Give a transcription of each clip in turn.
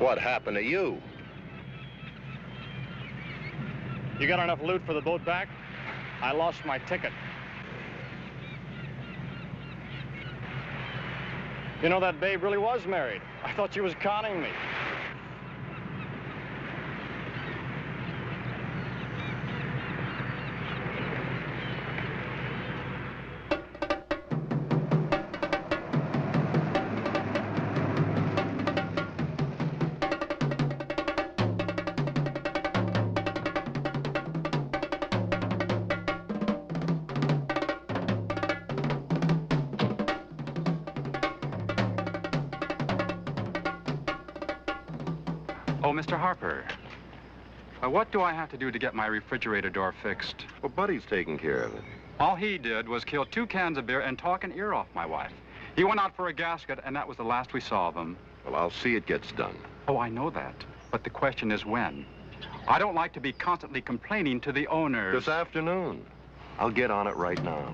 What happened to you? You got enough loot for the boat back? I lost my ticket. You know, that babe really was married. I thought she was conning me. Oh, Mr. Harper, what do I have to do to get my refrigerator door fixed? Well, Buddy's taking care of it. All he did was kill 2 cans of beer and talk an ear off my wife. He went out for a gasket, and that was the last we saw of him. Well, I'll see it gets done. Oh, I know that. But the question is when. I don't like to be constantly complaining to the owners. This afternoon. I'll get on it right now.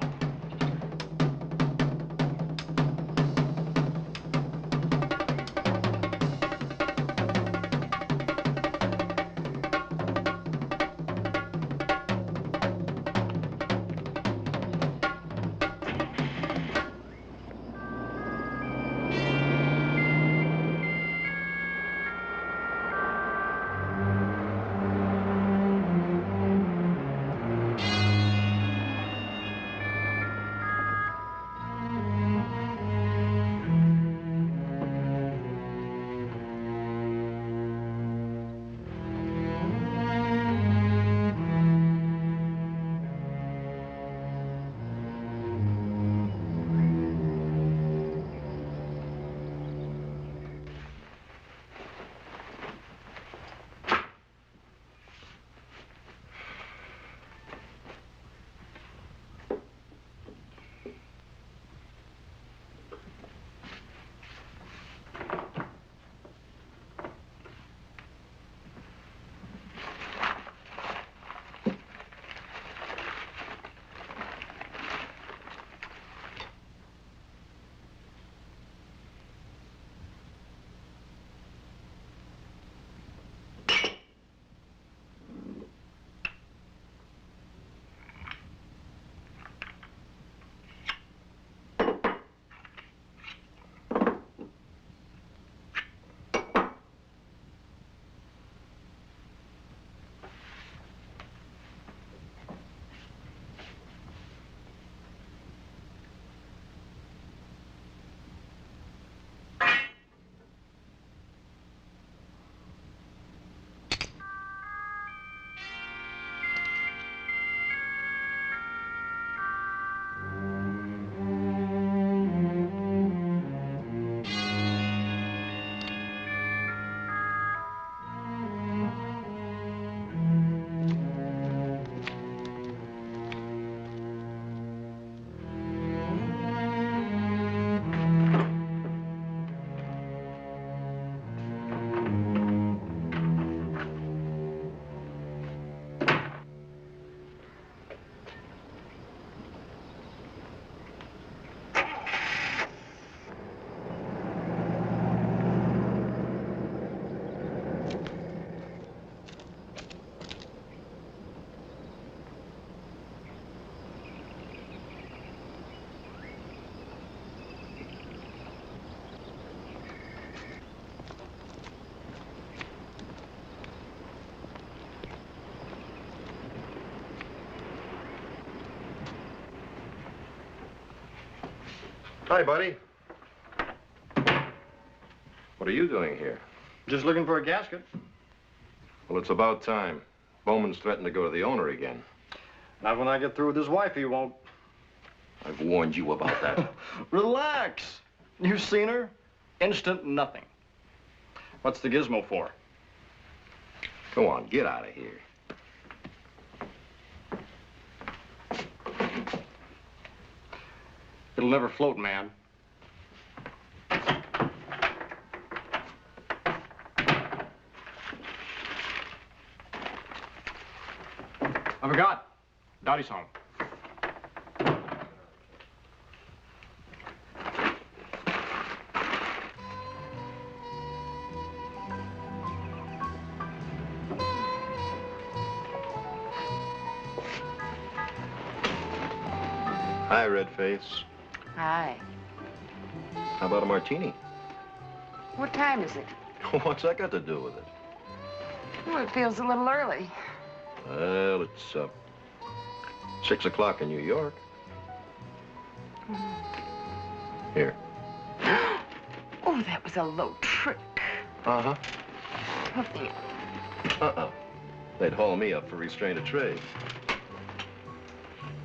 Hi, Buddy. What are you doing here? Just looking for a gasket. Well, it's about time. Bowman's threatened to go to the owner again. Not when I get through with his wife, he won't. I've warned you about that. Relax. You've seen her? Instant nothing. What's the gizmo for? Go on, get out of here. It'll never float, man. I forgot. Dottie's home. Hi, Redface. Hi. How about a martini? What time is it? What's that got to do with it? Oh, it feels a little early. Well, it's 6 o'clock in New York. Here. Oh, that was a low trick. Uh-huh. Nothing. Uh-uh. They'd haul me up for restraint of trade.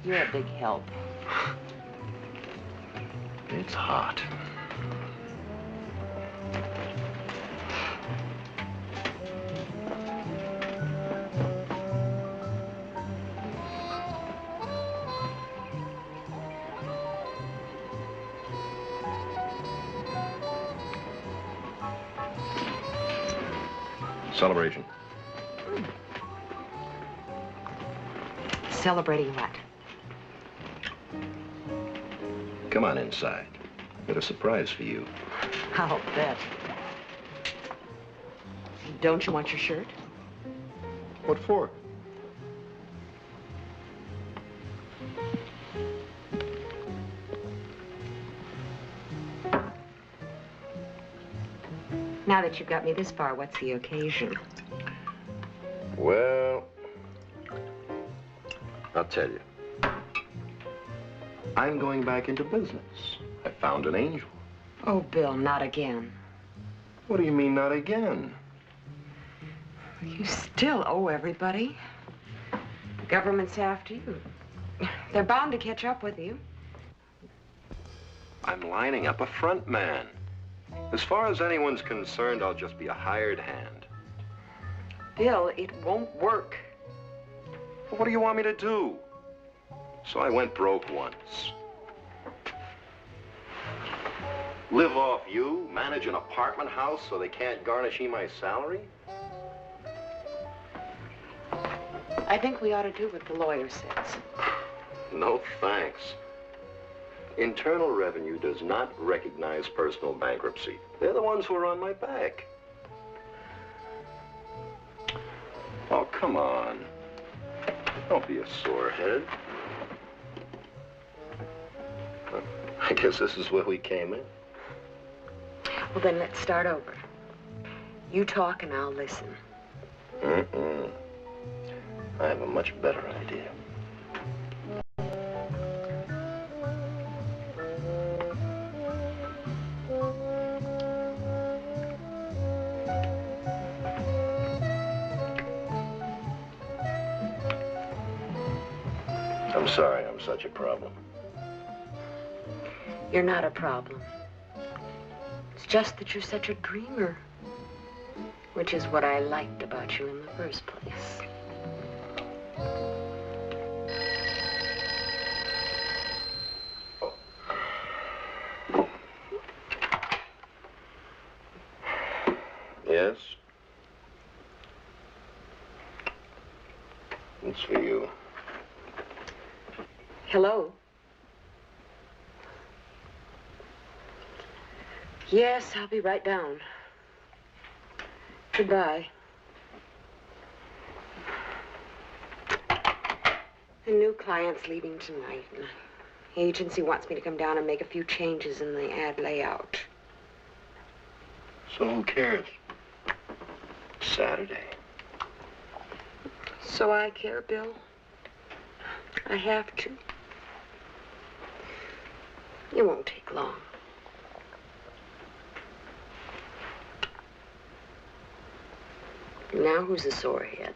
You're a big help. It's hot. Celebration. Celebrating what? Come on inside. Got a surprise for you. I'll bet. Don't you want your shirt? What for? Now that you've got me this far, what's the occasion? Well, I'll tell you. I'm going back into business. I found an angel. Oh, Bill, not again. What do you mean, not again? You still owe everybody. The government's after you. They're bound to catch up with you. I'm lining up a front man. As far as anyone's concerned, I'll just be a hired hand. Bill, it won't work. Well, what do you want me to do? So I went broke once. Live off you, manage an apartment house so they can't garnish my salary? I think we ought to do what the lawyer says. No thanks. Internal Revenue does not recognize personal bankruptcy. They're the ones who are on my back. Oh, come on. Don't be a sorehead. I guess this is where we came in. Well, then let's start over. You talk and I'll listen. Mm-mm. I have a much better idea. I'm sorry I'm such a problem. You're not a problem. It's just that you're such a dreamer, which is what I liked about you in the first place. Yes? It's for you. Hello? Yes, I'll be right down. Goodbye. A new client's leaving tonight, and the agency wants me to come down and make a few changes in the ad layout. So who cares? Saturday. So I care, Bill. I have to. It won't take long. Now who's the sorehead?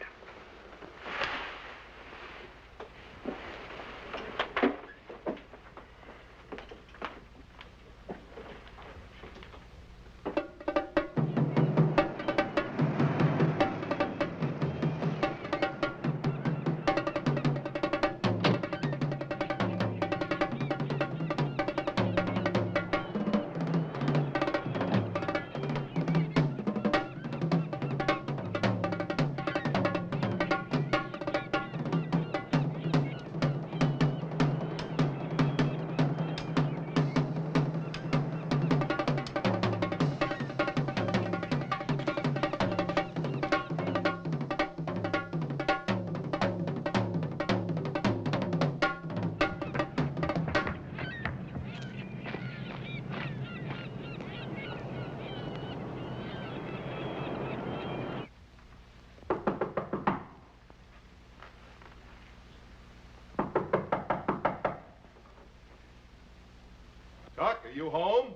you home?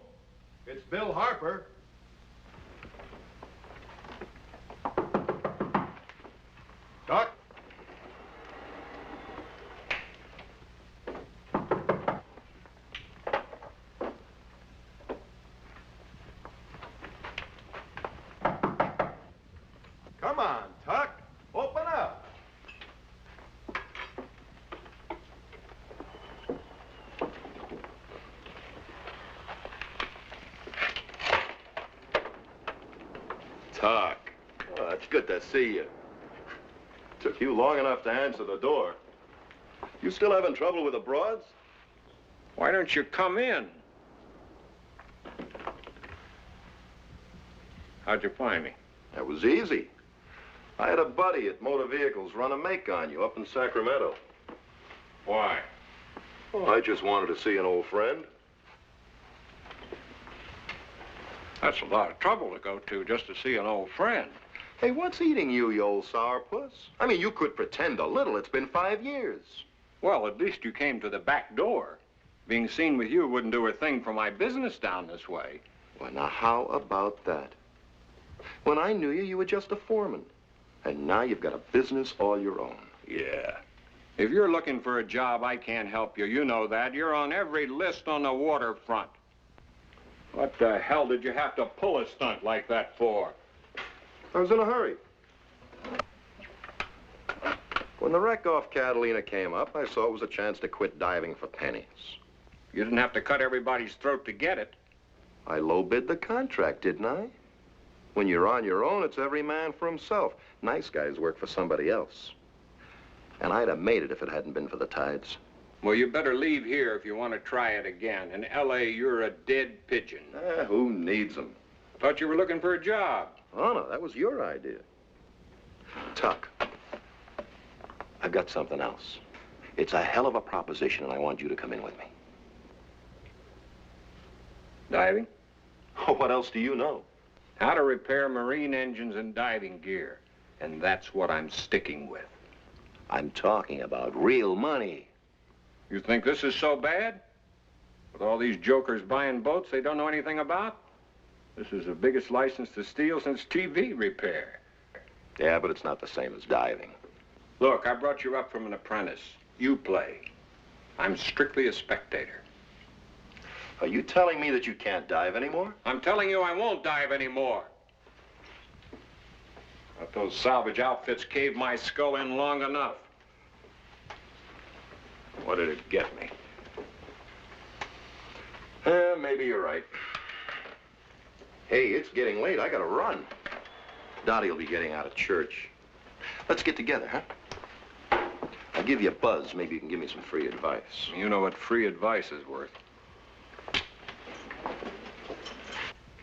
It's Bill Harper. Doc? Come on, Tuck. Open up. Tuck. Oh, it's good to see you. Took you long enough to answer the door. You still having trouble with the broads? Why don't you come in? How'd you find me? That was easy. I had a buddy at Motor Vehicles run a make on you up in Sacramento. Why? Oh, I just wanted to see an old friend. That's a lot of trouble to go to just to see an old friend. Hey, what's eating you, you old sourpuss? I mean, you could pretend a little. It's been 5 years. Well, at least you came to the back door. Being seen with you wouldn't do a thing for my business down this way. Well, now, how about that? When I knew you, you were just a foreman. And now you've got a business all your own. Yeah. If you're looking for a job, I can't help you. You know that. You're on every list on the waterfront. What the hell did you have to pull a stunt like that for? I was in a hurry. When the wreck off Catalina came up, I saw it was a chance to quit diving for pennies. You didn't have to cut everybody's throat to get it. I low-bid the contract, didn't I? When you're on your own, it's every man for himself. Nice guys work for somebody else. And I'd have made it if it hadn't been for the tides. Well, you better leave here if you want to try it again. In L.A., you're a dead pigeon. Who needs them? Thought you were looking for a job. Oh, no, that was your idea. Tuck, I've got something else. It's a hell of a proposition, and I want you to come in with me. Diving? Oh, what else do you know? How to repair marine engines and diving gear. And that's what I'm sticking with. I'm talking about real money. You think this is so bad? With all these jokers buying boats they don't know anything about? This is the biggest license to steal since TV repair. Yeah, but it's not the same as diving. Look, I brought you up from an apprentice. You play. I'm strictly a spectator. Are you telling me that you can't dive anymore? I'm telling you I won't dive anymore. Let those salvage outfits cave my skull in long enough. What did it get me? Maybe you're right. Hey, it's getting late. I gotta run. Dottie will be getting out of church. Let's get together, huh? I'll give you a buzz. Maybe you can give me some free advice. You know what free advice is worth.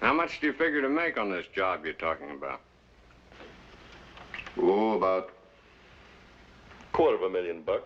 How much do you figure to make on this job you're talking about? Oh, about $250,000.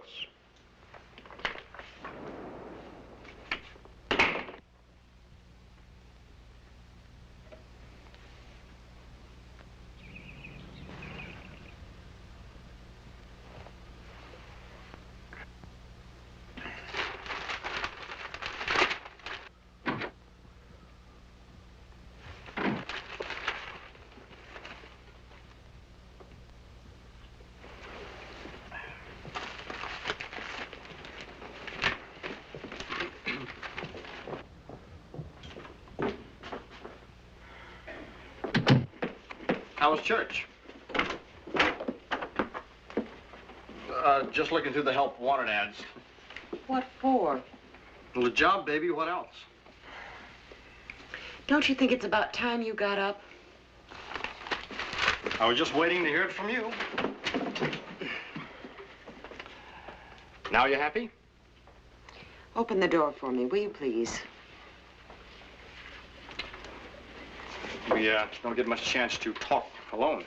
How was church? Just looking through the help wanted ads. What for? Well, the job, baby, what else? Don't you think it's about time you got up? I was just waiting to hear it from you. Now you happy? Open the door for me, will you please? We don't get much chance to talk alone.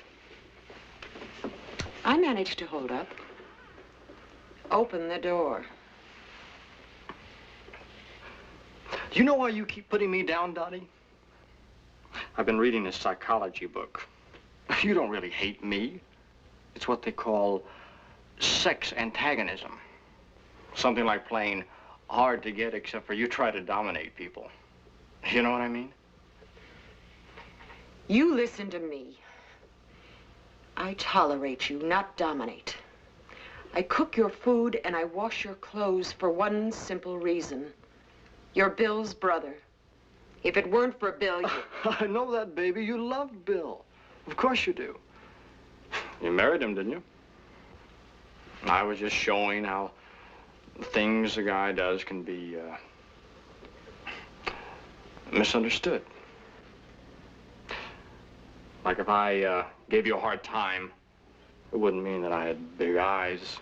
I managed to hold up. Open the door. Do you know why you keep putting me down, Dottie? I've been reading this psychology book. You don't really hate me. It's what they call sex antagonism. Something like playing hard to get, except for you try to dominate people. You know what I mean? You listen to me. I tolerate you, not dominate. I cook your food and I wash your clothes for one simple reason. You're Bill's brother. If it weren't for Bill, you... I know that, baby. You love Bill. Of course you do. You married him, didn't you? I was just showing how things a guy does can be misunderstood. Like if I gave you a hard time, it wouldn't mean that I had big eyes.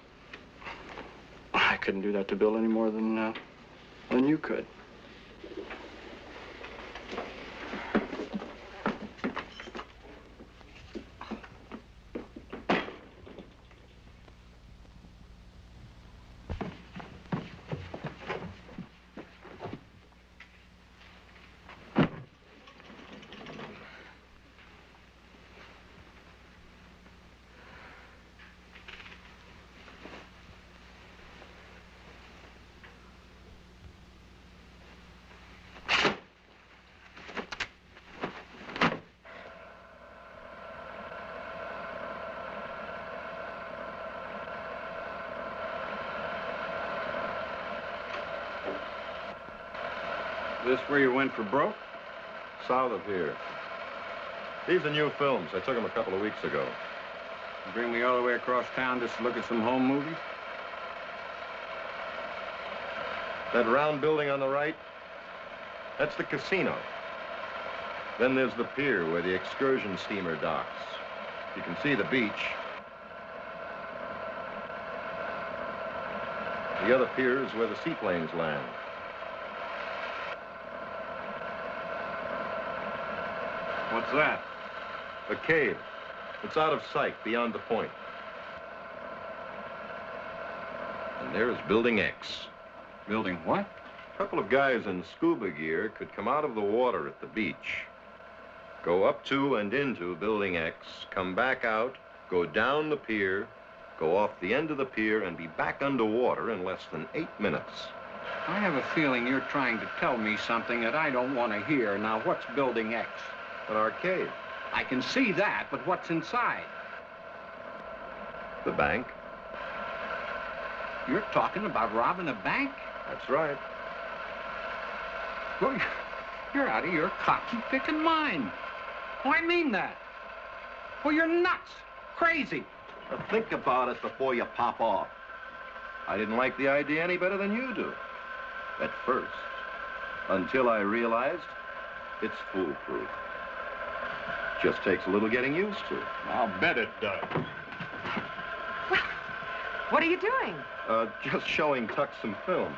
I couldn't do that to Bill any more than you could. This where you went for broke? South of here. These are new films. I took them a couple of weeks ago. You bring me all the way across town just to look at some home movies? That round building on the right, that's the casino. Then there's the pier where the excursion steamer docks. You can see the beach. The other pier is where the seaplanes land. What's that? A cave. It's out of sight, beyond the point. And there's Building X. Building what? A couple of guys in scuba gear could come out of the water at the beach, go up to and into Building X, come back out, go down the pier, go off the end of the pier, and be back underwater in less than 8 minutes. I have a feeling you're trying to tell me something that I don't want to hear. Now, what's Building X? An arcade. I can see that, but what's inside? The bank. You're talking about robbing a bank? That's right. Well, you're out of your cocky-picking mind. Oh, I mean that. Well, you're nuts. Crazy. Now think about it before you pop off. I didn't like the idea any better than you do. At first. Until I realized it's foolproof. Just takes a little getting used to. I'll bet it does. Well, what are you doing? Just showing Tuck some film.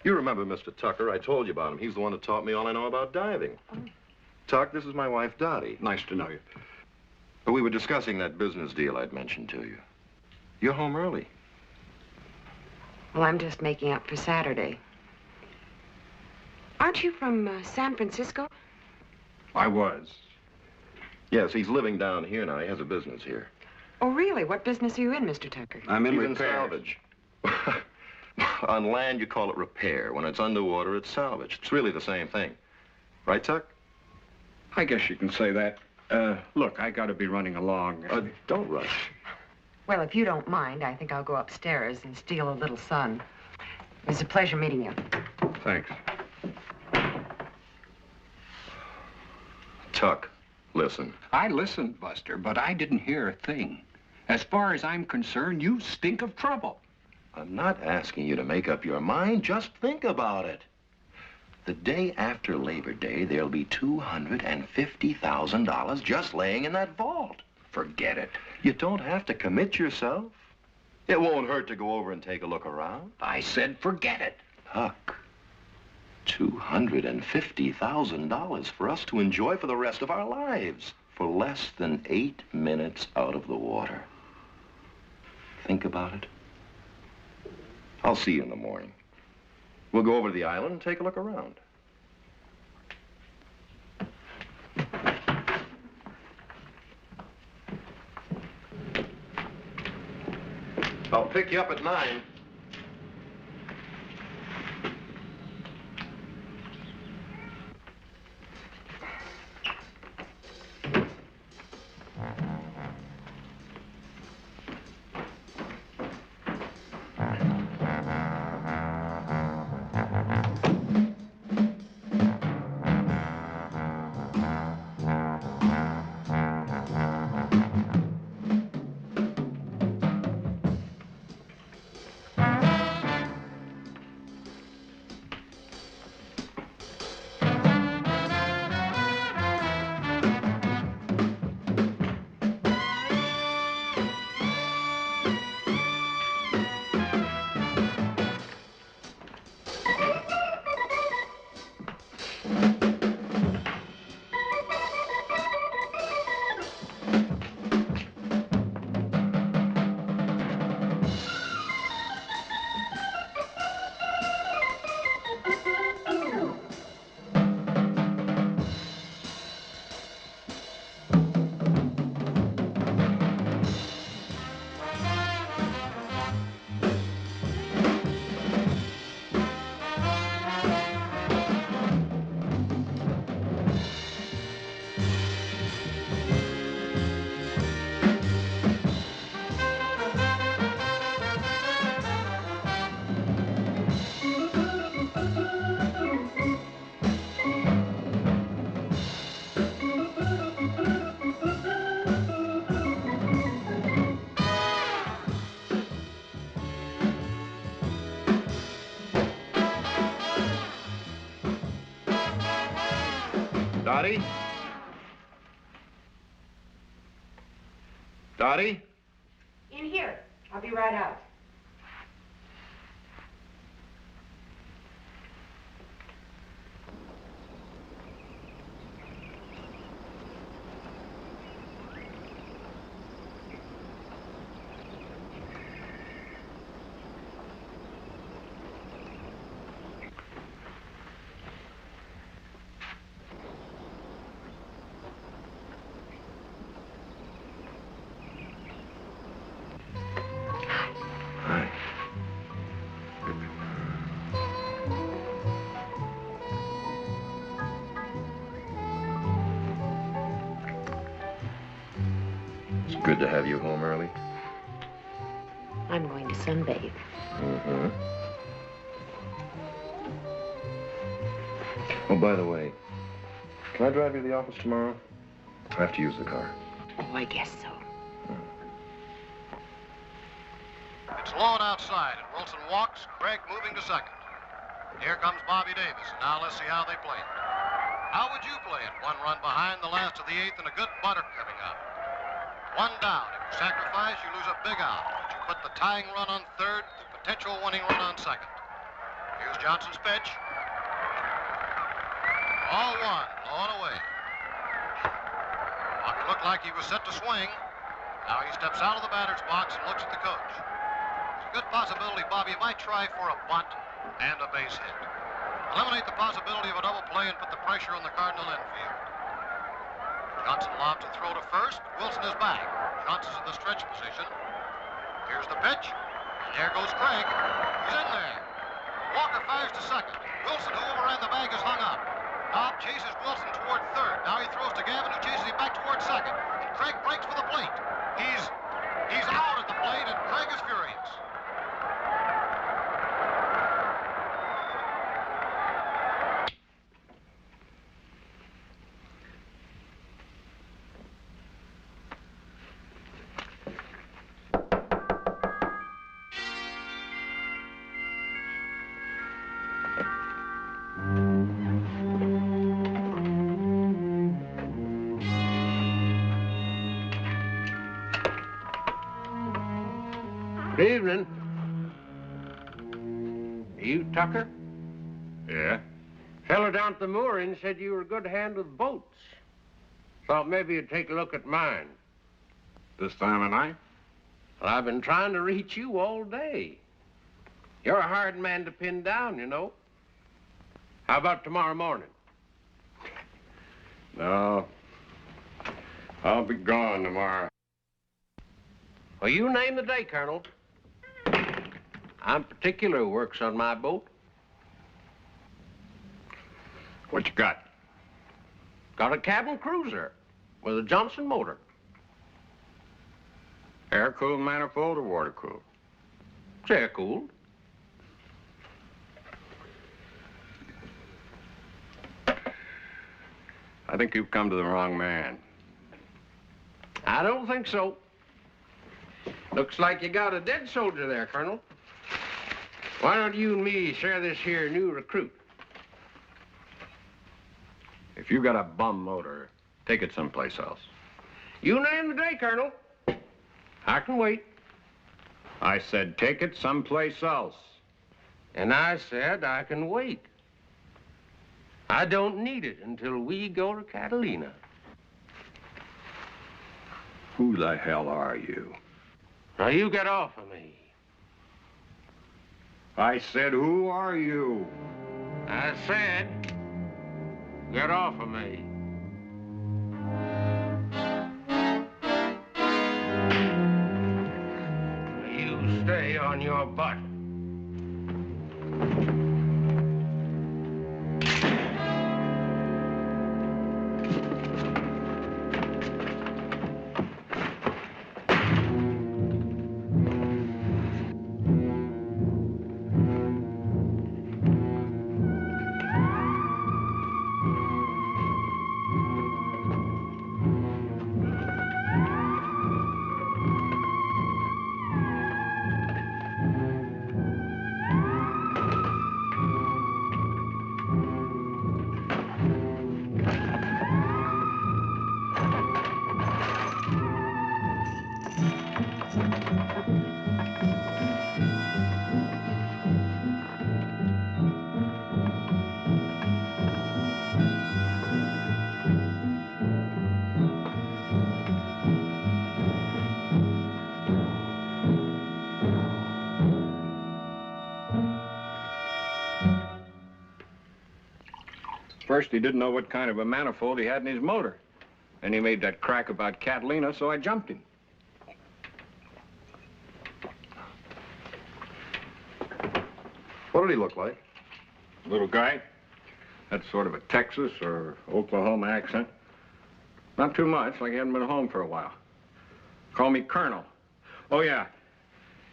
You remember Mr. Tucker. I told you about him. He's the one that taught me all I know about diving. Oh. Tuck, this is my wife, Dottie. Nice to know you. We were discussing that business deal I'd mentioned to you. You're home early. Well, I'm just making up for Saturday. Aren't you from San Francisco? I was. Yes, he's living down here now. He has a business here. Oh, really? What business are you in, Mr. Tucker? I'm in He's repairs. salvage. On land, you call it repair. When it's underwater, it's salvage. It's really the same thing. Right, Tuck? I guess you can say that. Look, I gotta be running along. Don't rush. Well, if you don't mind, I think I'll go upstairs and steal a little sun. It was a pleasure meeting you. Thanks. Tuck, listen. I listened, Buster, but I didn't hear a thing. As far as I'm concerned, you stink of trouble. I'm not asking you to make up your mind. Just think about it. The day after Labor Day, there'll be $250,000 just laying in that vault. Forget it. You don't have to commit yourself. It won't hurt to go over and take a look around. I said forget it. Tuck, $250,000 for us to enjoy for the rest of our lives for less than 8 minutes out of the water. Think about it. I'll see you in the morning. We'll go over to the island and take a look around. I'll pick you up at 9. Dottie? Dottie? In here. I'll be right out. Hi. It's good to have you home early. I'm going to sunbathe. Mm-hmm. Oh, by the way, can I drive you to the office tomorrow? I have to use the car. Oh, I guess so. It's Lord outside, and Wilson walks, Craig moving to second. Here comes Bobby Davis. Now let's see how they play it. How would you play it? One run behind the last of the eighth and a good butter coming up. One down. If you sacrifice, you lose a big out. But you put the tying run on third, the potential winning run on second. Here's Johnson's pitch. All one, low and away. Bobby looked like he was set to swing. Now he steps out of the batter's box and looks at the coach. There's a good possibility Bobby might try for a bunt and a base hit. Eliminate the possibility of a double play and put the pressure on the Cardinal infield. Johnson lobs a throw to first, but Wilson is back. Johnson's in the stretch position. Here's the pitch, and there goes Craig. He's in there. Walker fires to second. Wilson, who overran the bag, is hung up. Cobb chases Wilson toward third. Now he throws to Gavin, who chases him back toward second. And Craig breaks for the plate. He's out at the plate, and Craig is furious. Good evening. You Tucker? Yeah? Fellow down at the mooring said you were a good hand with boats. Thought maybe you'd take a look at mine. This time of night? Well, I've been trying to reach you all day. You're a hard man to pin down, you know. How about tomorrow morning? No. I'll be gone tomorrow. Well, you name the day, Colonel. I'm particular who works on my boat. What you got? Got a cabin cruiser with a Johnson motor. Air-cooled manifold or water-cooled? It's air-cooled. I think you've come to the wrong man. I don't think so. Looks like you got a dead soldier there, Colonel. Why don't you and me share this here new recruit? If you got a bum motor, take it someplace else. You name the day, Colonel. I can wait. I said take it someplace else. And I said I can wait. I don't need it until we go to Catalina. Who the hell are you? Now, you get off of me. I said, who are you? I said, get off of me. You stay on your butt. First, he didn't know what kind of a manifold he had in his motor. And he made that crack about Catalina, so I jumped him. What did he look like? Little guy. Had sort of a Texas or Oklahoma accent. Not too much, like he hadn't been home for a while. Call me Colonel. Oh, yeah.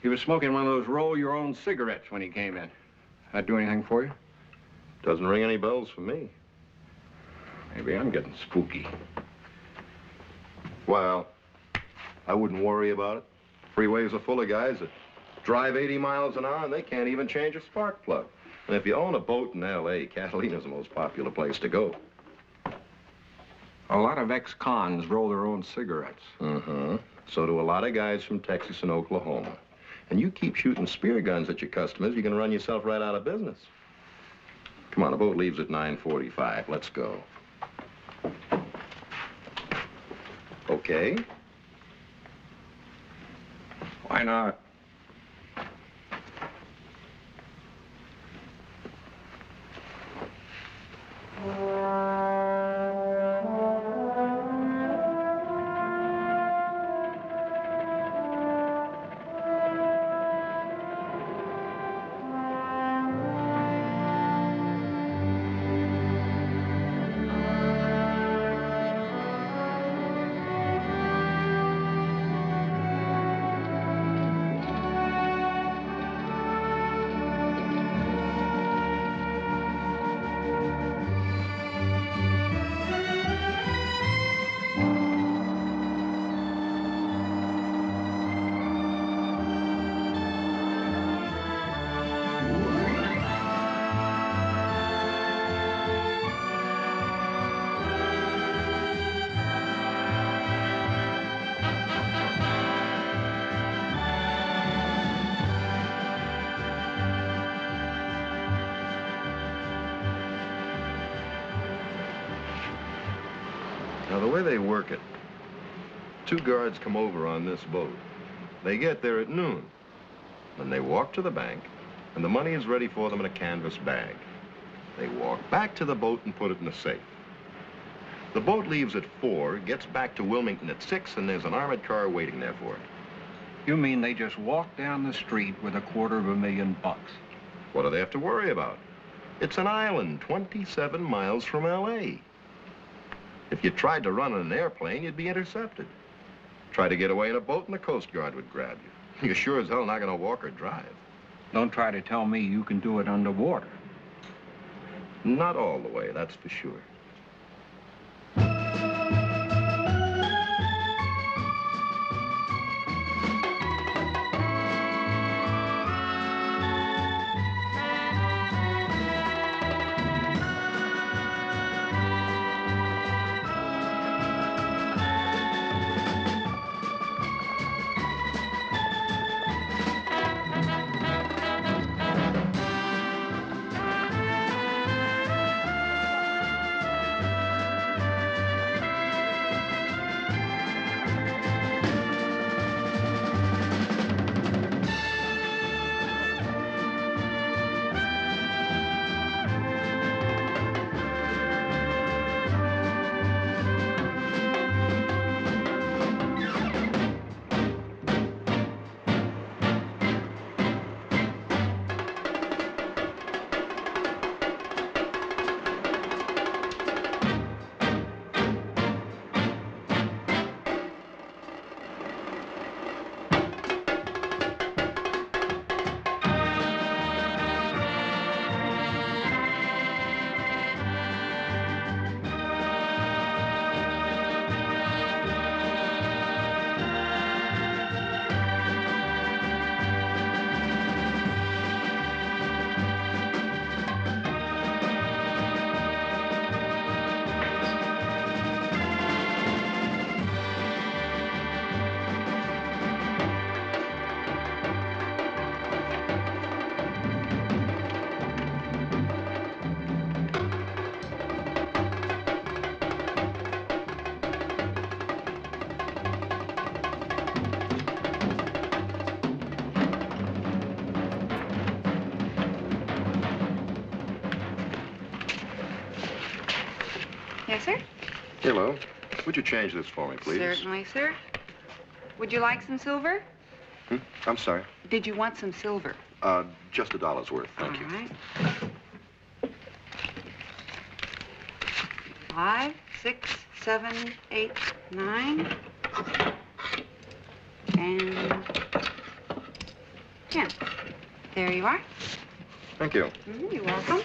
He was smoking one of those roll-your-own cigarettes when he came in. That do anything for you? Doesn't ring any bells for me. Maybe I'm getting spooky. Well, I wouldn't worry about it. Freeways are full of guys that drive 80 miles an hour and they can't even change a spark plug. And if you own a boat in L.A., Catalina's the most popular place to go. A lot of ex-cons roll their own cigarettes. Mm-hmm. So do a lot of guys from Texas and Oklahoma. And you keep shooting spear guns at your customers, you're going to run yourself right out of business. Come on, the boat leaves at 9:45. Let's go. Okay. Why not? Now, the way they work it, 2 guards come over on this boat. They get there at noon. Then they walk to the bank, and the money is ready for them in a canvas bag. They walk back to the boat and put it in a safe. The boat leaves at 4, gets back to Wilmington at 6, and there's an armored car waiting there for it. You mean they just walk down the street with $250,000? What do they have to worry about? It's an island 27 miles from L.A. If you tried to run on an airplane, you'd be intercepted. Try to get away in a boat and the Coast Guard would grab you. You're sure as hell not going to walk or drive. Don't try to tell me you can do it underwater. Not all the way, that's for sure. sir. Hello. Would you change this for me, please? Certainly, sir. Would you like some silver? I'm sorry. Did you want some silver? Just $1 worth, thank you. All right. 5, 6, 7, 8, 9, and 10. There you are. Thank you. You're welcome.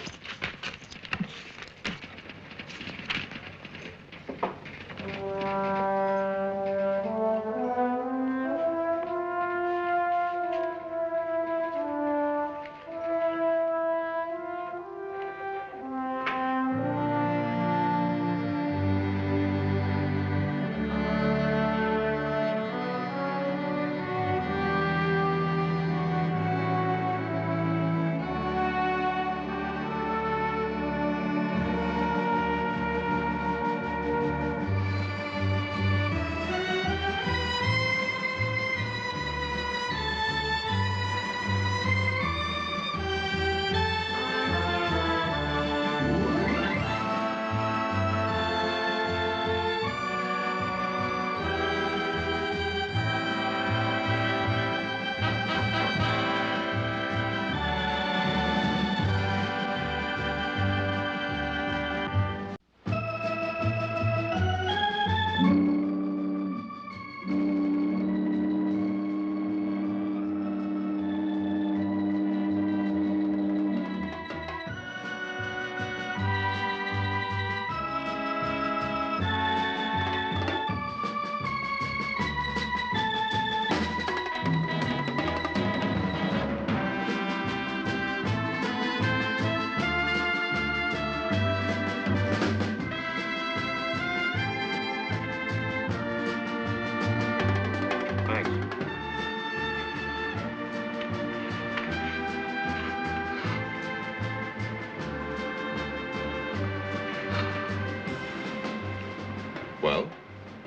Well,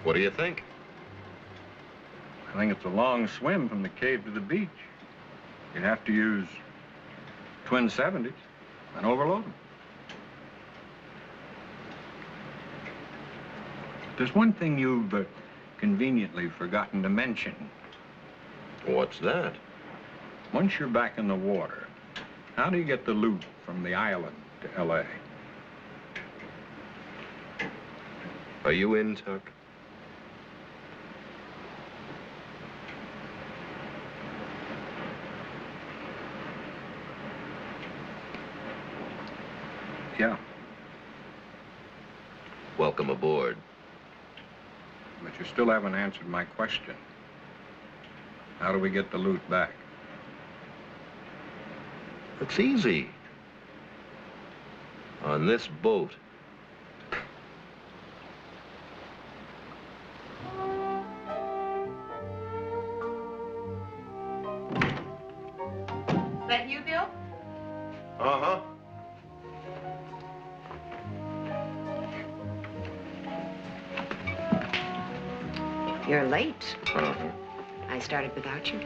what do you think? I think it's a long swim from the cave to the beach. You'd have to use twin 70s and overload them. There's one thing you've conveniently forgotten to mention. What's that? Once you're back in the water, how do you get the loot from the island to L.A.? Are you in, Tuck? Yeah, Welcome aboard. but you still haven't answered my question. How do we get the loot back? It's easy. On this boat. That you, Bill? Uh-huh. You're late. Uh-huh. I started without you.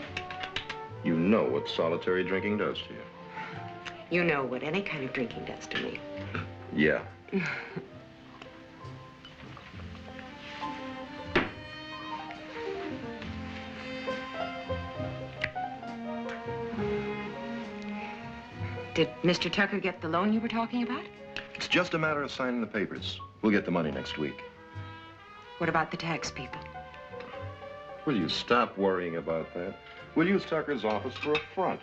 You know what solitary drinking does to you. You know what any kind of drinking does to me. Yeah. Did Mr. Tucker get the loan you were talking about? It's just a matter of signing the papers. We'll get the money next week. What about the tax people? Will you stop worrying about that? We'll use Tucker's office for a front.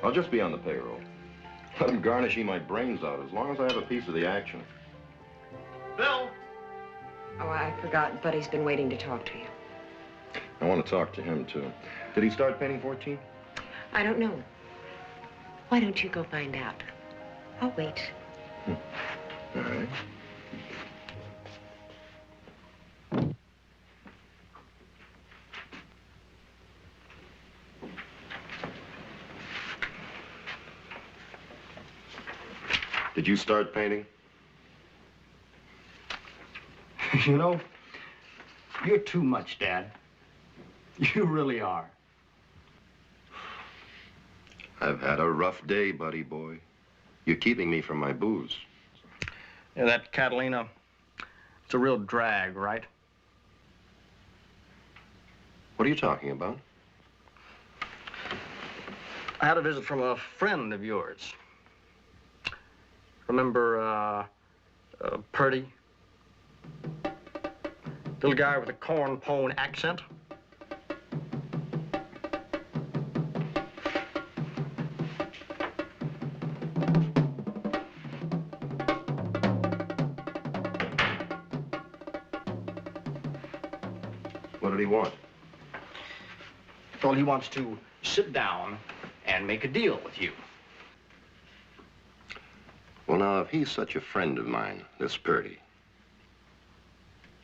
I'll just be on the payroll. Let him garnish my brains out as long as I have a piece of the action. Bill! Oh, I forgot. Buddy's been waiting to talk to you. I want to talk to him, too. Did he start painting 14? I don't know. Why don't you go find out? I'll wait. All right. Did you start painting? You know, you're too much, Dad. You really are. I've had a rough day, buddy boy. You're keeping me from my booze. Yeah, that Catalina It's a real drag, right? What are you talking about? I had a visit from a friend of yours. Remember, Purdy? Little guy with a corn-pone accent? What did he want? Well, he wants to sit down and make a deal with you. Well, now, if he's such a friend of mine, this Purdy,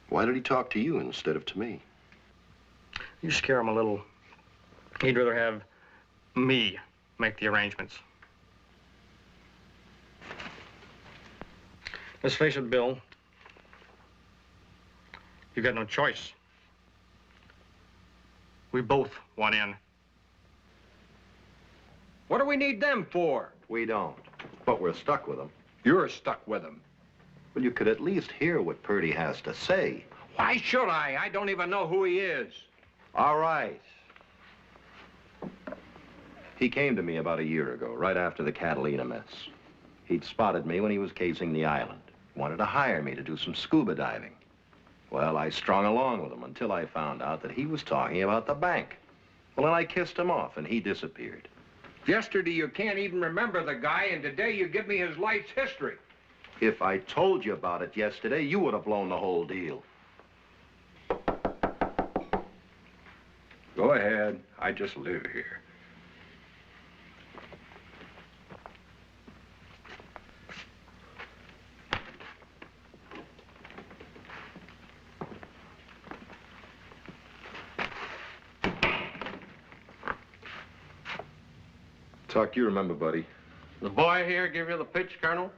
why did he talk to you instead of to me? You scare him a little. He'd rather have me make the arrangements. Let's face it, Bill. You got no choice. We both want in. What do we need them for? We don't, but we're stuck with him. You're stuck with them. Well, you could at least hear what Purdy has to say. Why should I? I don't even know who he is. All right. He came to me about a year ago, right after the Catalina mess. He'd spotted me when he was casing the island. Wanted to hire me to do some scuba diving. Well, I strung along with him until I found out that he was talking about the bank. Well, then I kissed him off, and he disappeared. Yesterday, you can't even remember the guy, and today you give me his life's history. If I told you about it yesterday, you would have blown the whole deal. Go ahead. I just live here. Talk you remember, Buddy. The boy here give you the pitch, Colonel?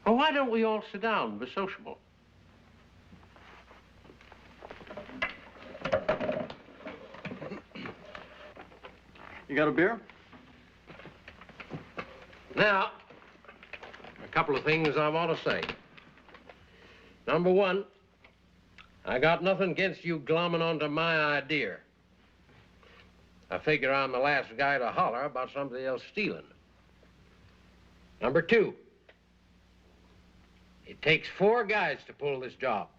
Well, why don't we all sit down and be sociable? You got a beer? Now, a couple of things I want to say. Number one, I got nothing against you glomming onto my idea. I figure I'm the last guy to holler about somebody else stealing. Number two, it takes 4 guys to pull this job.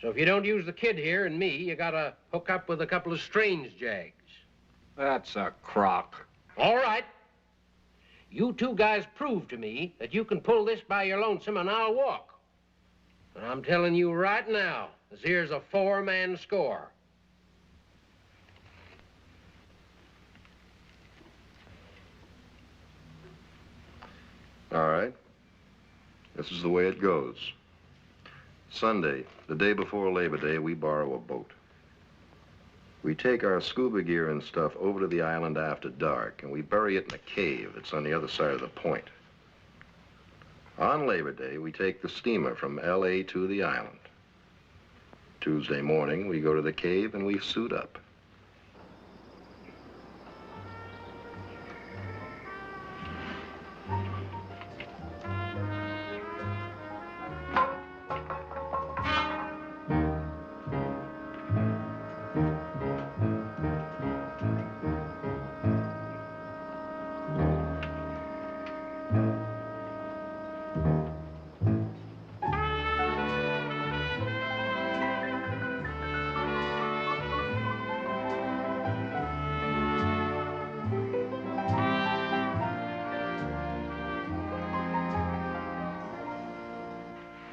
So if you don't use the kid here and me, you gotta hook up with a couple of strange jags. That's a crock. All right. You 2 guys prove to me that you can pull this by your lonesome and I'll walk. And I'm telling you right now, this here's a 4-man score. All right. This is the way it goes. Sunday, the day before Labor Day, we borrow a boat. We take our scuba gear and stuff over to the island after dark, and we bury it in a cave that's on the other side of the point. On Labor Day, we take the steamer from L.A. to the island. Tuesday morning, we go to the cave and we suit up.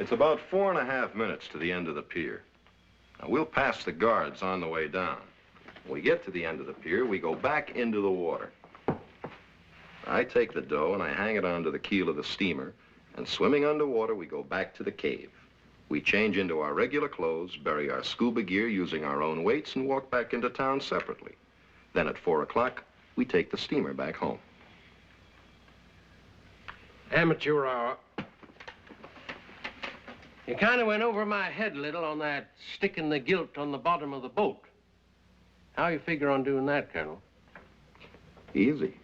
It's about 4.5 minutes to the end of the pier. Now, we'll pass the guards on the way down. When we get to the end of the pier, we go back into the water. I take the dough and I hang it onto the keel of the steamer, and swimming underwater, we go back to the cave. We change into our regular clothes, bury our scuba gear using our own weights, and walk back into town separately. Then at 4 o'clock, we take the steamer back home. Amateur hour. You kind of went over my head a little on that sticking the gilt on the bottom of the boat. How you figure on doing that, Colonel? Easy.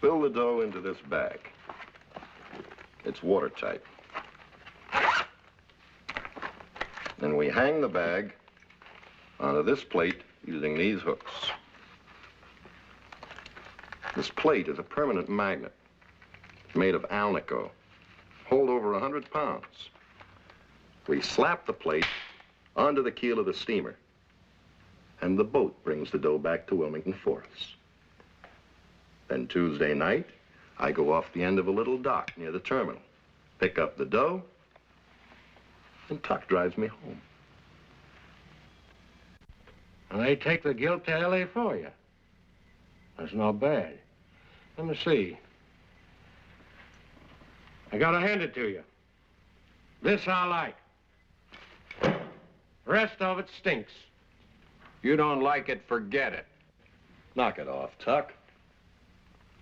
spill the dough into this bag. It's watertight. Then we hang the bag onto this plate using these hooks. This plate is a permanent magnet made of alnico, hold over 100 pounds. We slap the plate onto the keel of the steamer, and the boat brings the dough back to Wilmington for us. Then Tuesday night, I go off the end of a little dock near the terminal, pick up the dough, and Tuck drives me home. And they take the guilt to L.A. for you. That's not bad. Let me see. I gotta hand it to you. This I like. The rest of it stinks. You don't like it, forget it. Knock it off, Tuck.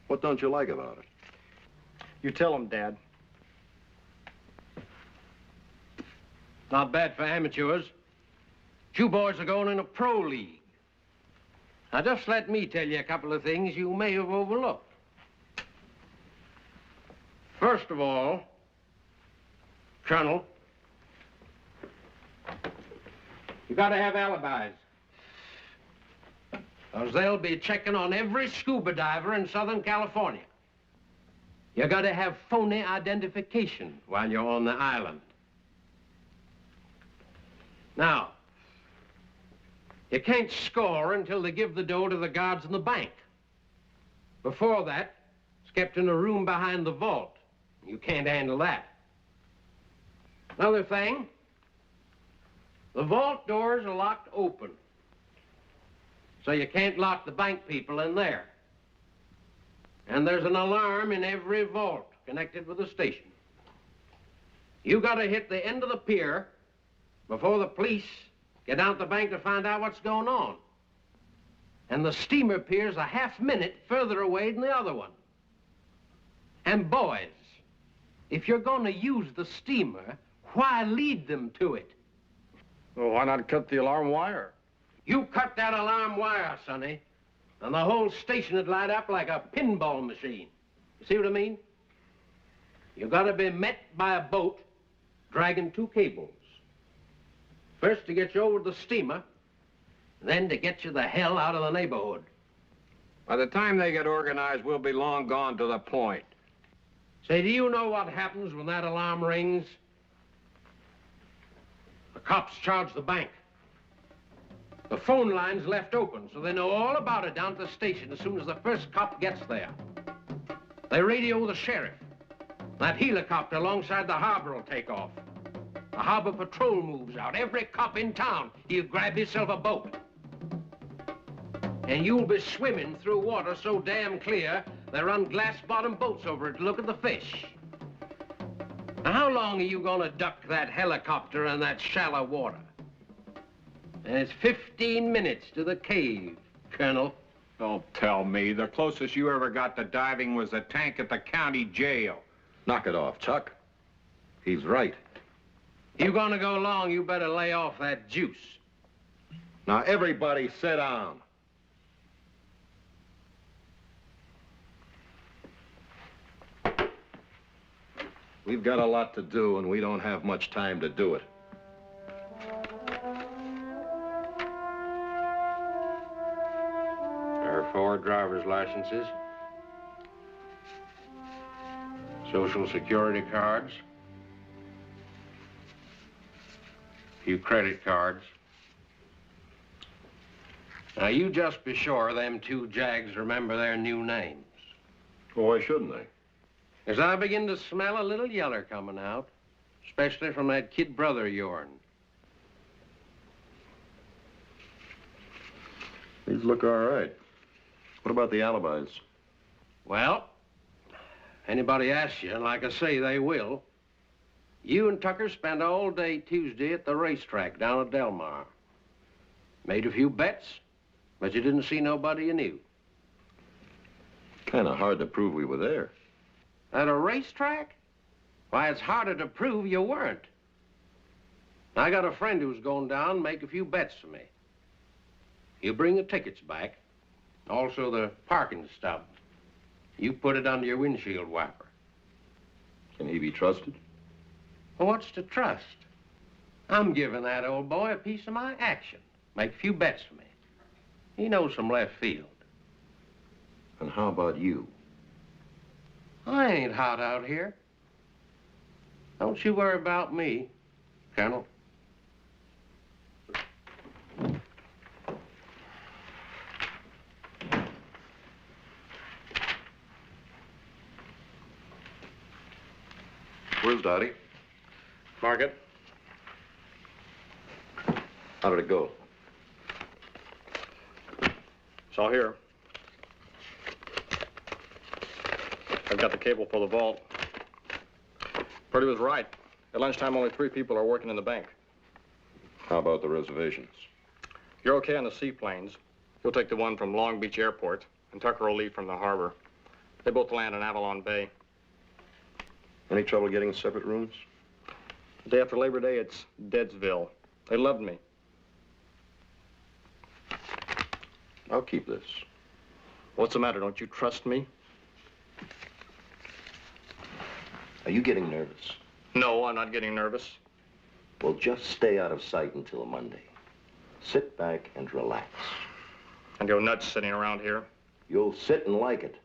What don't you like about it? You tell him, Dad. Not bad for amateurs. You boys are going in a pro league. Now, just let me tell you a couple of things you may have overlooked. First of all, Colonel, you gotta have alibis. Because they'll be checking on every scuba diver in Southern California. You gotta have phony identification while you're on the island. Now, you can't score until they give the dough to the guards in the bank. Before that, it's kept in a room behind the vault. You can't handle that. Another thing, the vault doors are locked open. So you can't lock the bank people in there. And there's an alarm in every vault connected with the station. You gotta hit the end of the pier before the police get down to the bank to find out what's going on. And the steamer pier's a half-minute further away than the other one. And boys, if you're gonna use the steamer, why lead them to it? Well, why not cut the alarm wire? You cut that alarm wire, Sonny, and the whole station would light up like a pinball machine. You see what I mean? You gotta be met by a boat dragging 2 cables. First to get you over to the steamer, then to get you the hell out of the neighborhood. By the time they get organized, we'll be long gone to the point. Say, do you know what happens when that alarm rings? The cops charge the bank. The phone line's left open, so they know all about it down at the station as soon as the first cop gets there. They radio the sheriff. That helicopter alongside the harbor will take off. The harbor patrol moves out. Every cop in town, he'll grab himself a boat. And you'll be swimming through water so damn clear, they run glass-bottom boats over it to look at the fish. Now, how long are you gonna duck that helicopter in that shallow water? And it's 15 minutes to the cave, Colonel. Don't tell me. The closest you ever got to diving was the tank at the county jail. Knock it off, Chuck. He's right. You gonna go long, you better lay off that juice. Now, everybody sit down. We've got a lot to do, and we don't have much time to do it. There are 4 driver's licenses, Social Security cards, a few credit cards. Now, you just be sure them 2 jags remember their new names. Well, why shouldn't they? As I begin to smell a little yeller coming out, especially from that kid brother of yourn. These look all right. What about the alibis? Well, anybody asks you, and like I say, they will, you and Tucker spent all day Tuesday at the racetrack down at Del Mar. Made a few bets, but you didn't see nobody you knew. Kind of hard to prove we were there. At a racetrack? Why, it's harder to prove you weren't. I got a friend who's going down and make a few bets for me. He'll bring the tickets back, also the parking stub. You put it under your windshield wiper. Can he be trusted? Well, what's to trust? I'm giving that old boy a piece of my action. Make a few bets for me. He knows some left field. And how about you? I ain't hot out here. Don't you worry about me, Colonel. Where's Dottie? Market. How did it go? It's all here. I've got the cable for the vault. Purdy was right. At lunchtime, only 3 people are working in the bank. How about the reservations? You're okay on the seaplanes. You'll take the one from Long Beach Airport, and Tucker will leave from the harbor. They both land in Avalon Bay. Any trouble getting separate rooms? The day after Labor Day, it's Deadsville. They loved me. I'll keep this. What's the matter? Don't you trust me? Are you getting nervous? No, I'm not getting nervous. Well, just stay out of sight until Monday. Sit back and relax. And go nuts sitting around here. You'll sit and like it.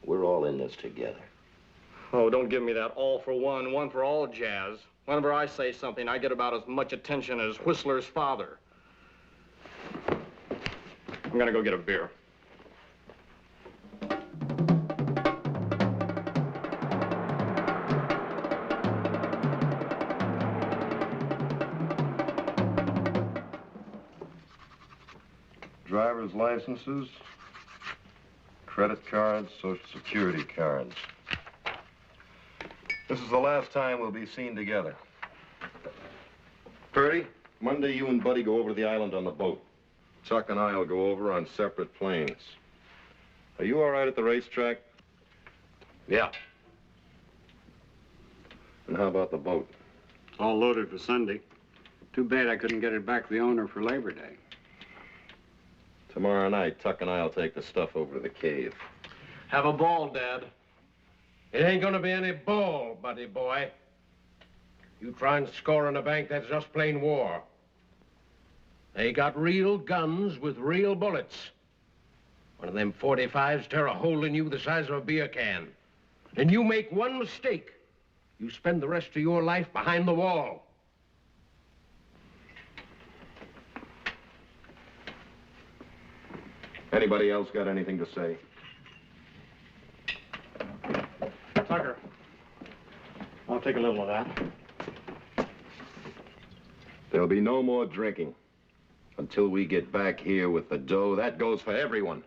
We're all in this together. Oh, don't give me that all for one for all jazz. Whenever I say something, I get about as much attention as Whistler's father. I'm gonna go get a beer. Driver's licenses, credit cards, Social Security cards. This is the last time we'll be seen together. Purdy, Monday you and Buddy go over to the island on the boat. Chuck and I'll go over on separate planes. Are you all right at the racetrack? Yeah. And how about the boat? All loaded for Sunday. Too bad I couldn't get it back to the owner for Labor Day. Tomorrow night, Tuck and I'll take the stuff over to the cave. Have a ball, Dad. It ain't gonna be any ball, buddy boy. You try and score in a bank, that's just plain war. They got real guns with real bullets. One of them 45s tear a hole in you the size of a beer can. And you make one mistake, you spend the rest of your life behind the wall. Anybody else got anything to say? Tucker, I'll take a little of that. There'll be no more drinking until we get back here with the dough. That goes for everyone.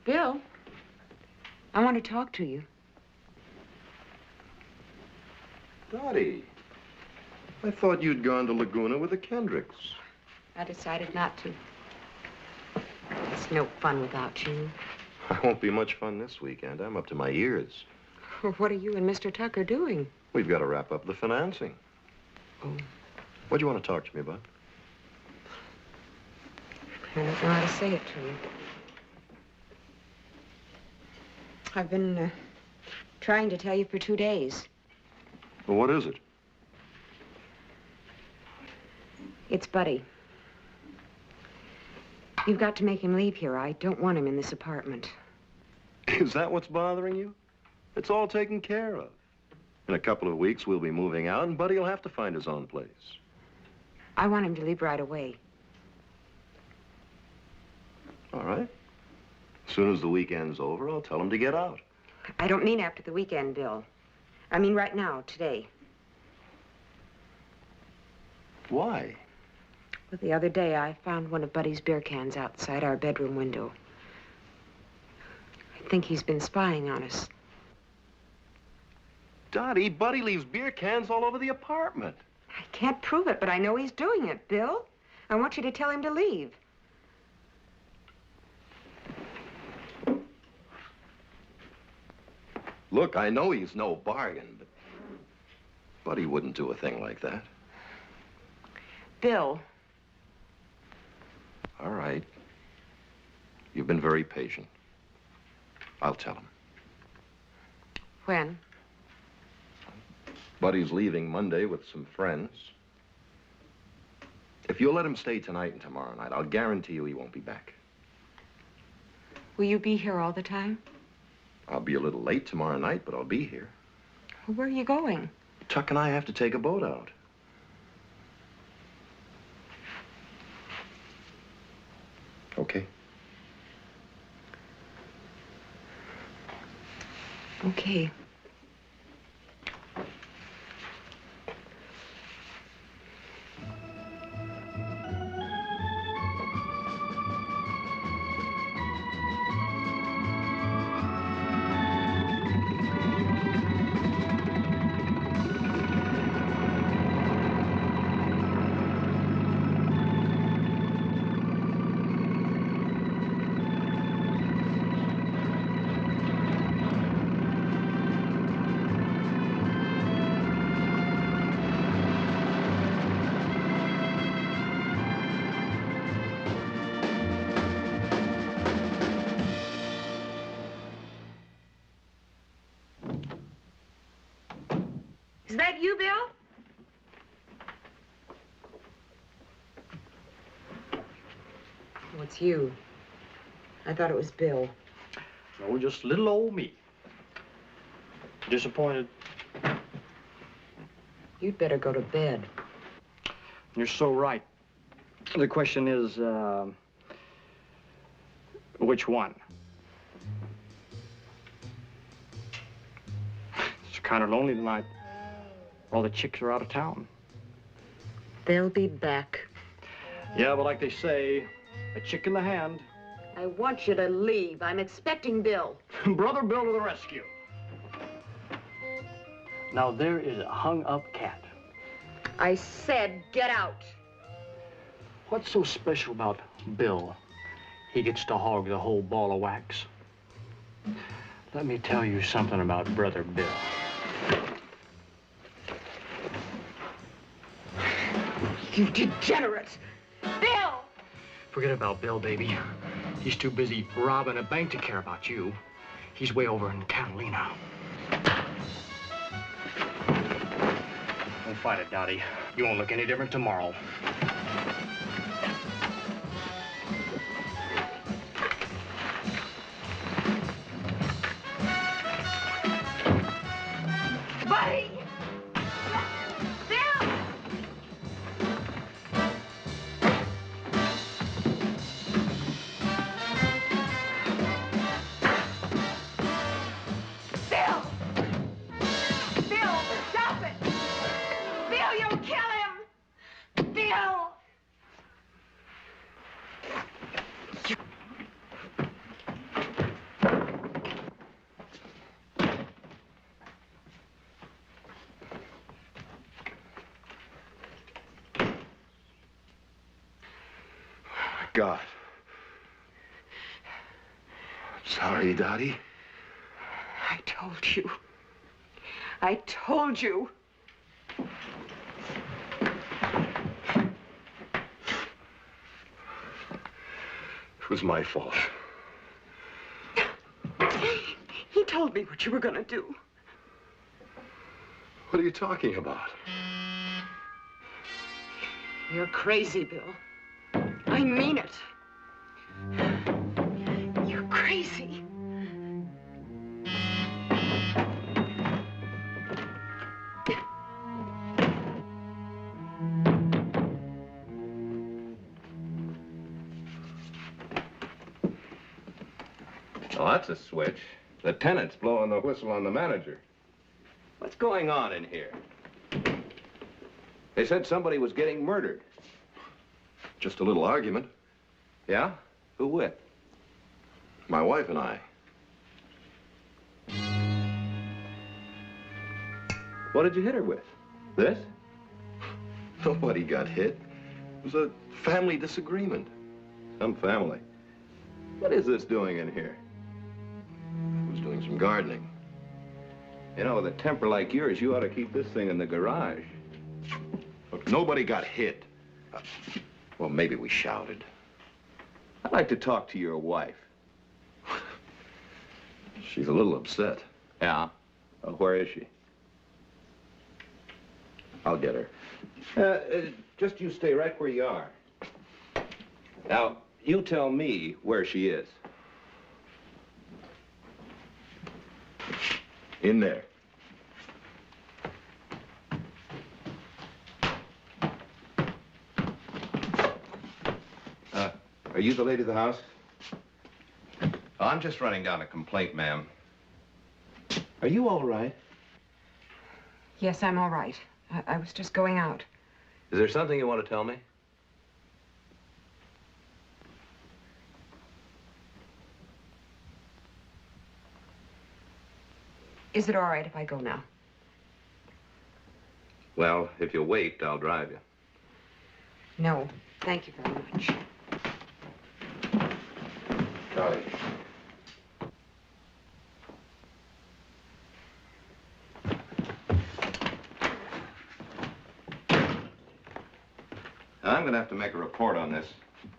Bill, I want to talk to you. Dottie, I thought you'd gone to Laguna with the Kendricks. I decided not to. It's no fun without you. I won't be much fun this weekend. I'm up to my ears. What are you and Mr. Tucker doing? We've got to wrap up the financing. Oh. What do you want to talk to me about? I don't know how to say it to you. I've been trying to tell you for 2 days. Well, what is it? It's Buddy. You've got to make him leave here. I don't want him in this apartment. Is that what's bothering you? It's all taken care of. In a couple of weeks, we'll be moving out, and Buddy will have to find his own place. I want him to leave right away. All right. As soon as the weekend's over, I'll tell him to get out. I don't mean after the weekend, Bill. I mean right now, today. Why? Well, the other day, I found one of Buddy's beer cans outside our bedroom window. I think he's been spying on us. Dottie, Buddy leaves beer cans all over the apartment. I can't prove it, but I know he's doing it, Bill. I want you to tell him to leave. Look, I know he's no bargain, but Buddy wouldn't do a thing like that. Bill. All right. You've been very patient. I'll tell him. When? Buddy's leaving Monday with some friends. If you'll let him stay tonight and tomorrow night, I'll guarantee you he won't be back. Will you be here all the time? I'll be a little late tomorrow night, but I'll be here. Well, where are you going? Tuck and I have to take a boat out. Okay? Okay. Is that you, Bill? Oh, it's you. I thought it was Bill. No, just little old me. Disappointed. You'd better go to bed. You're so right. The question is, which one? It's kind of lonely tonight. All the chicks are out of town. They'll be back. Yeah, but like they say, a chick in the hand. I want you to leave. I'm expecting Bill. Brother Bill to the rescue. Now there is a hung-up cat. I said get out. What's so special about Bill? He gets to hog the whole ball of wax. Let me tell you something about Brother Bill. You degenerate! Bill! Forget about Bill, baby. He's too busy robbing a bank to care about you. He's way over in Catalina. Don't fight it, Dottie. You won't look any different tomorrow. Buddy! Bill! Bill! Bill, stop it! Bill, you'll kill him! Bill! God. Sorry, Dottie. I told you. I told you. It was my fault. He told me what you were gonna do. What are you talking about? You're crazy, Bill. I mean it. You're crazy. Well, that's a switch. The tenant's blowing the whistle on the manager. What's going on in here? They said somebody was getting murdered. Just a little argument. Yeah? Who with? My wife and I. What did you hit her with? This? Nobody got hit. It was a family disagreement. Some family. What is this doing in here? I was doing some gardening. You know, with a temper like yours, you ought to keep this thing in the garage. Look, nobody got hit. Well, maybe we shouted. I'd like to talk to your wife. She's a little upset. Yeah? Where is she? I'll get her. Just you stay right where you are. Now, you tell me where she is. In there. Are you the lady of the house? Oh, I'm just running down a complaint, ma'am. Are you all right? Yes, I'm all right. I was just going out. Is there something you want to tell me? Is it all right if I go now? Well, if you'll wait, I'll drive you. No, thank you very much. Charlie. I'm going to have to make a report on this.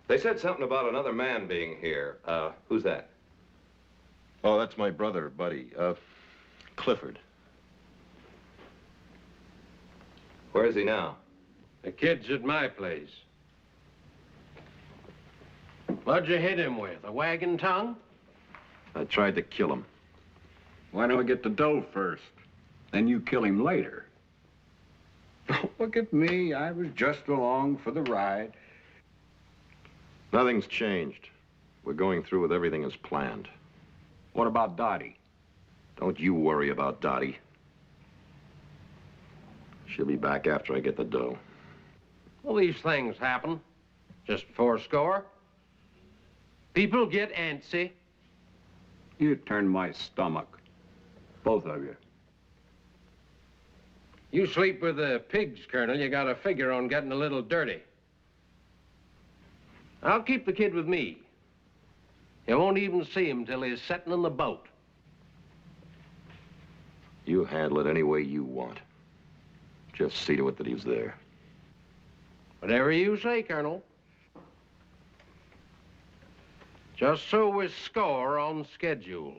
They said something about another man being here. Who's that? Oh, that's my brother, Buddy. Clifford. Where is he now? The kid's at my place. What'd you hit him with? A wagon tongue? I tried to kill him. Why don't I get the dough first? Then you kill him later. Look at me. I was just along for the ride. Nothing's changed. We're going through with everything as planned. What about Dottie? Don't you worry about Dottie. She'll be back after I get the dough. Well, these things happen. Just fourscore. People get antsy. You turned my stomach. Both of you. You sleep with the pigs, Colonel. You got a figure on getting a little dirty. I'll keep the kid with me. You won't even see him till he's setting in the boat. You handle it any way you want. Just see to it that he's there. Whatever you say, Colonel. Just so we score on schedule.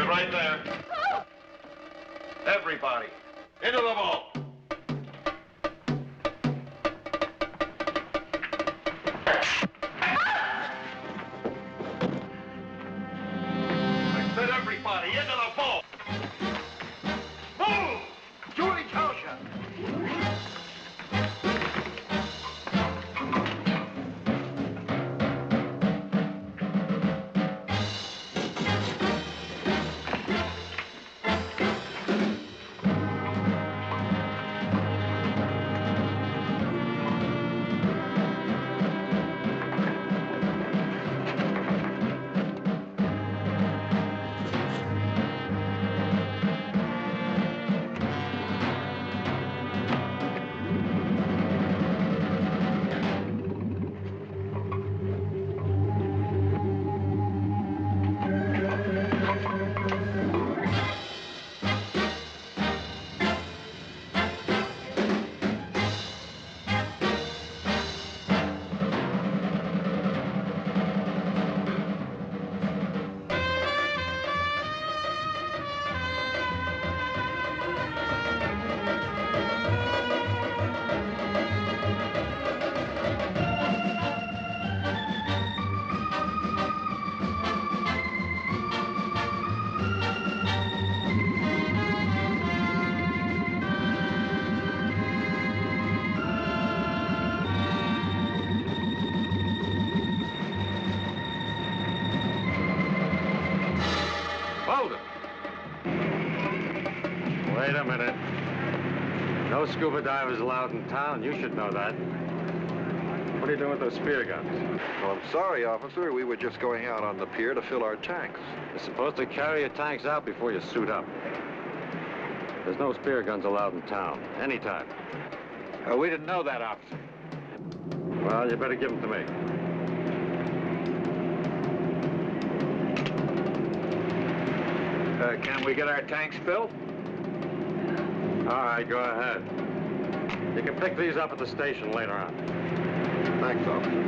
right there. Everybody, into the vault. I said everybody, into the vault. Move! Julie tells you. Hold it. Wait a minute. No scuba divers allowed in town. You should know that. What are you doing with those spear guns? Well, I'm sorry, officer. We were just going out on the pier to fill our tanks. You're supposed to carry your tanks out before you suit up. There's no spear guns allowed in town. Anytime. We didn't know that, officer. Well, you better give them to me. Can we get our tanks filled? All right, go ahead. You can pick these up at the station later on. Thanks, officer.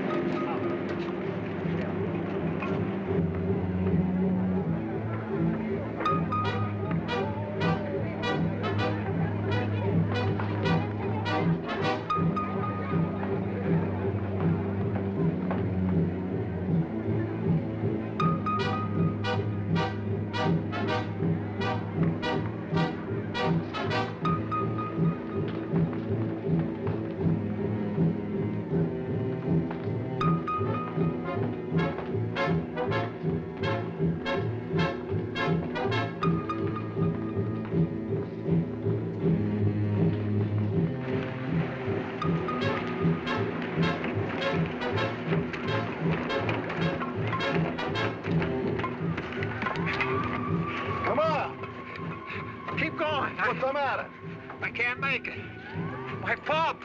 What's the matter? I can't make it. My pump.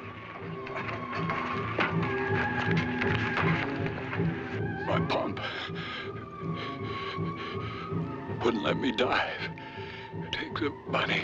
My pump wouldn't let me dive. Take the money.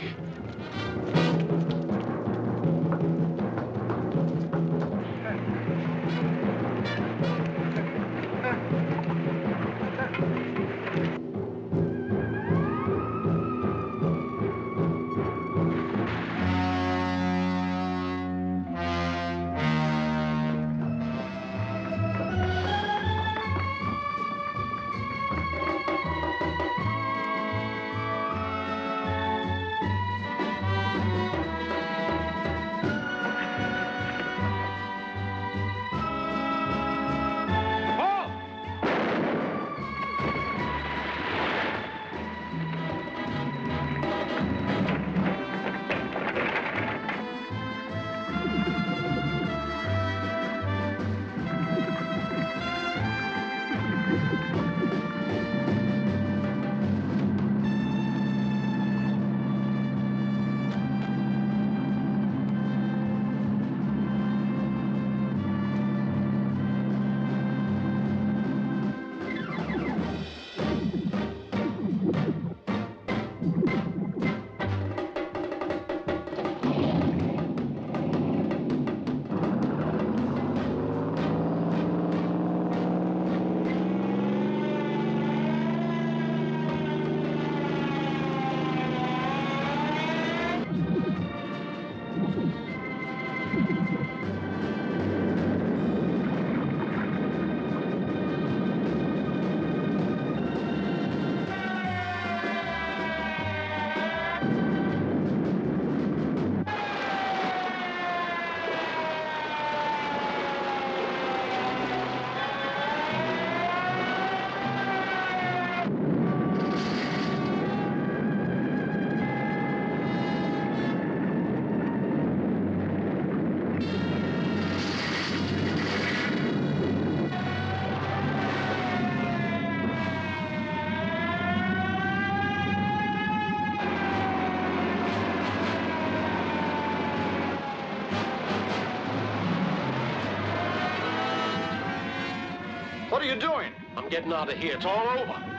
you doing? I'm getting out of here. It's all over.